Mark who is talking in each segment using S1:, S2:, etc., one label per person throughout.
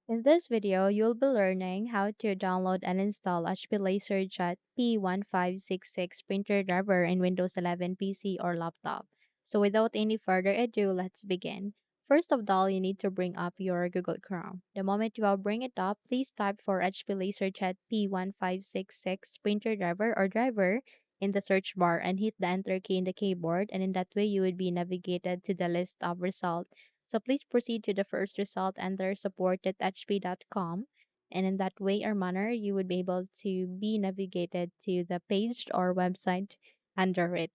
S1: In this video, you'll be learning how to download and install HP LaserJet P1566 printer driver in Windows 11 PC or laptop. So without any further ado, let's begin. First of all, you need to bring up your Google Chrome. The moment you have bring it up, please type for HP LaserJet P1566 printer driver or driver in the search bar and hit the enter key in the keyboard, and in that way you would be navigated to the list of results. So please proceed to the first result, enter support.hp.com, and in that way or manner you would be able to be navigated to the page or website under it.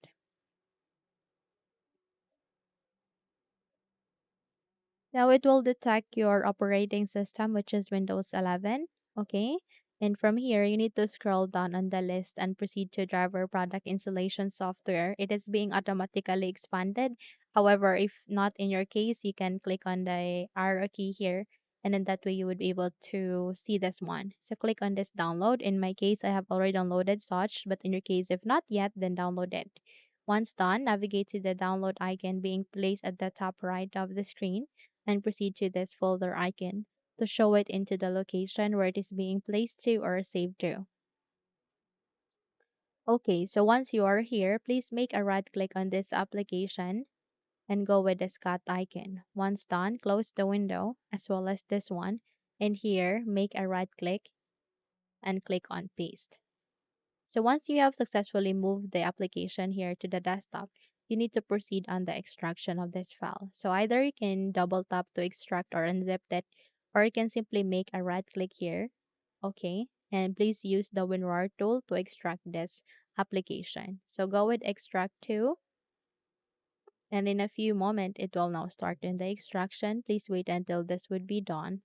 S1: Now it will detect your operating system, which is Windows 11. Okay. And from here, you need to scroll down on the list and proceed to driver product installation software. It is being automatically expanded. However, if not in your case, you can click on the arrow key here. And in that way, you would be able to see this one. So click on this download. In my case, I have already downloaded such, but in your case, if not yet, then download it. Once done, navigate to the download icon being placed at the top right of the screen and proceed to this folder icon to show it into the location where it is being placed to or saved to. Okay, so once you are here, please make a right click on this application and go with the scat icon. Once done, close the window as well as this one, and here make a right click and click on paste. So once you have successfully moved the application here to the desktop, you need to proceed on the extraction of this file. So either you can double tap to extract or unzip it, or you can simply make a right click here. Okay. And please use the WinRAR tool to extract this application. So go with extract to, and in a few moments it will now start in the extraction. Please wait until this would be done.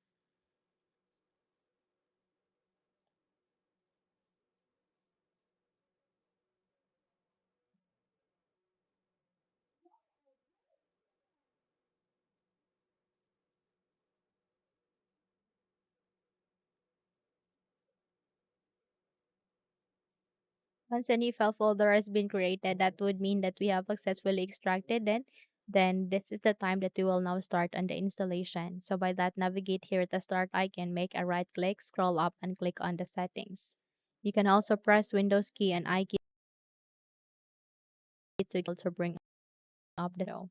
S1: Once a new file folder has been created, that would mean that we have successfully extracted it. Then this is the time that we will now start on the installation. So by that, navigate here at the start icon, make a right click, scroll up and click on the settings. You can also press Windows key and I key to bring up the show.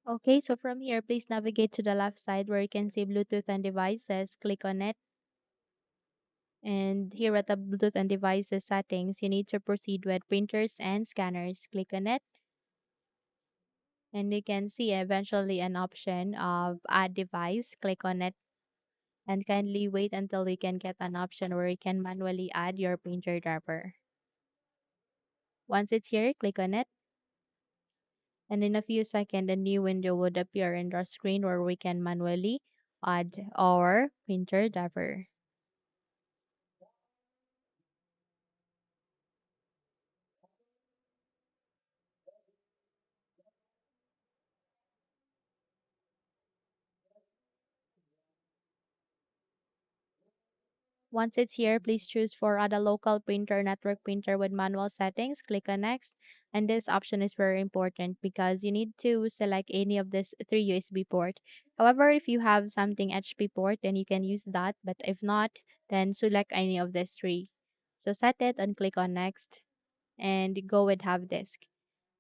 S1: Okay, so from here, please navigate to the left side where you can see Bluetooth and devices. Click on it. And here at the Bluetooth and devices settings, you need to proceed with printers and scanners. Click on it. And you can see eventually an option of add device. Click on it and kindly wait until you can get an option where you can manually add your printer driver. Once it's here, click on it. And in a few seconds, a new window would appear in our screen where we can manually add our printer driver. Once it's here, please choose for add a local printer, network printer with manual settings. Click on next. And this option is very important because you need to select any of these three USB port. However, if you have something HP port, then you can use that. But if not, then select any of these three. So set it and click on next and go with have disk.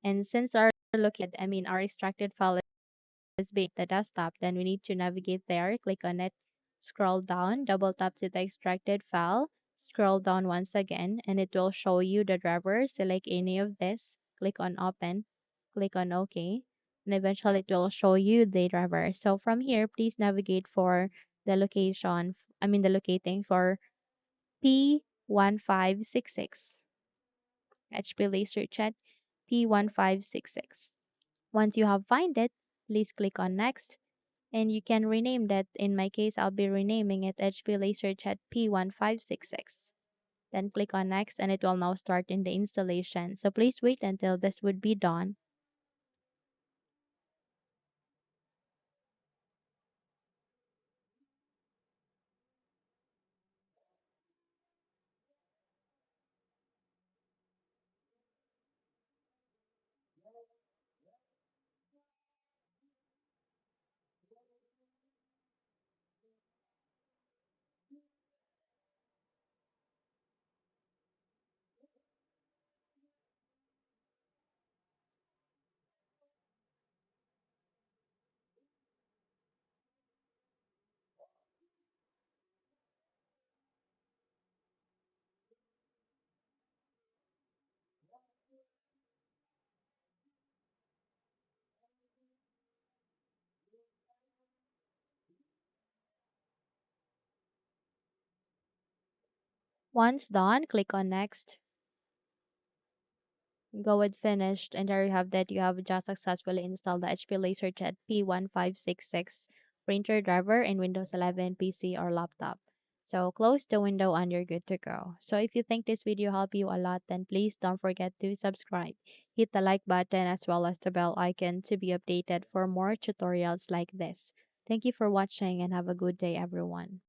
S1: And since our extracted file is being the desktop, then we need to navigate there, click on it, scroll down, double tap to the extracted file, scroll down once again, and it will show you the driver. Select any of this, click on open, click on OK, and eventually it will show you the driver. So from here, please navigate for the the locating for P1566, HP LaserJet P1566. Once you have find it, please click on next and you can rename that. In my case, I'll be renaming it HP LaserJet P1566. Then click on next and it will now start in the installation. So please wait until this would be done. Once done, click on next. Go with finished, and there you have that. You have just successfully installed the HP LaserJet P1566 printer driver in Windows 11 PC or laptop. So close the window and you're good to go. So if you think this video helped you a lot, then please don't forget to subscribe. Hit the like button as well as the bell icon to be updated for more tutorials like this. Thank you for watching and have a good day, everyone.